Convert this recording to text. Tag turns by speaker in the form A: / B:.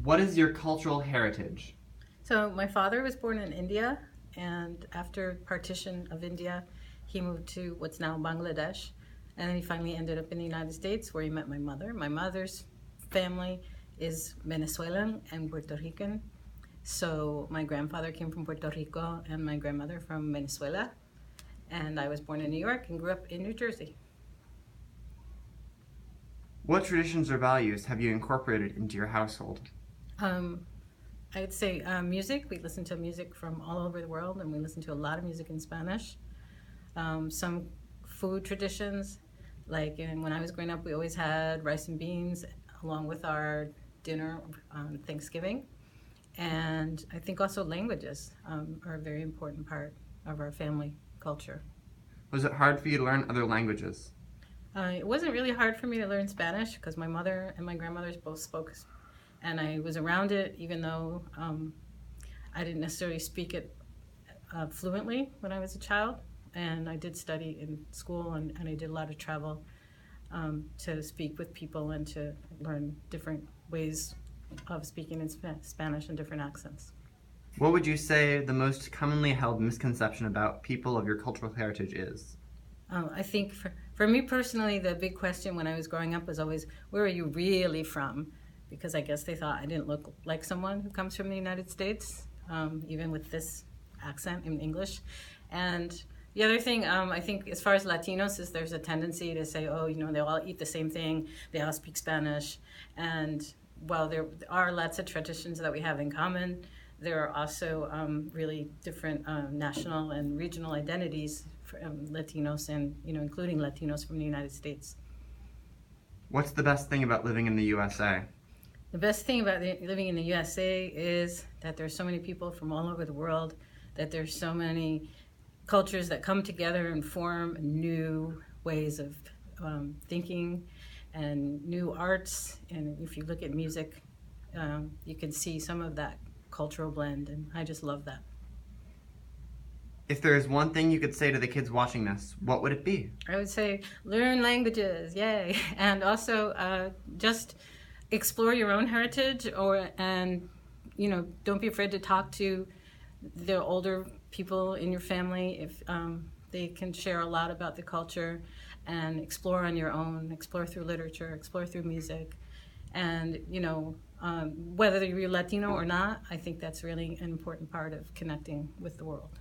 A: What is your cultural heritage?
B: So my father was born in India, and after partition of India, he moved to what's now Bangladesh, and then he finally ended up in the United States, where he met my mother. My mother's family is Venezuelan and Puerto Rican. So my grandfather came from Puerto Rico and my grandmother from Venezuela. And I was born in New York and grew up in New Jersey.
A: What traditions or values have you incorporated into your household?
B: Um, I'd say music. We listen to music from all over the world, and we listen to a lot of music in Spanish. Some food traditions, like when I was growing up, we always had rice and beans along with our dinner on Thanksgiving. And I think also languages are a very important part of our family culture.
A: Was it hard for you to learn other languages?
B: It wasn't really hard for me to learn Spanish because my mother and my grandmothers both spoke, and I was around it even though I didn't necessarily speak it fluently when I was a child. And I did study in school, and I did a lot of travel to speak with people and to learn different ways of speaking in Spanish and different accents.
A: What would you say the most commonly held misconception about people of your cultural heritage is?
B: I think for me personally, the big question when I was growing up was always, where are you really from? Because I guess they thought I didn't look like someone who comes from the United States, even with this accent in English. And the other thing, I think as far as Latinos is there's a tendency to say, oh, they all eat the same thing, they all speak Spanish. And while there are lots of traditions that we have in common, there are also really different national and regional identities for Latinos and, including Latinos from the United States.
A: What's the best thing about living in the USA?
B: The best thing about living in the USA is that there's so many people from all over the world, that there's so many cultures that come together and form new ways of thinking and new arts. And if you look at music, you can see some of that cultural blend, and I just love that.
A: If there is one thing you could say to the kids watching this, what would it be?
B: I would say learn languages, yay, and also just explore your own heritage, and don't be afraid to talk to the older people in your family if they can share a lot about the culture, and explore on your own, explore through literature, explore through music, and whether you're Latino or not, I think that's really an important part of connecting with the world.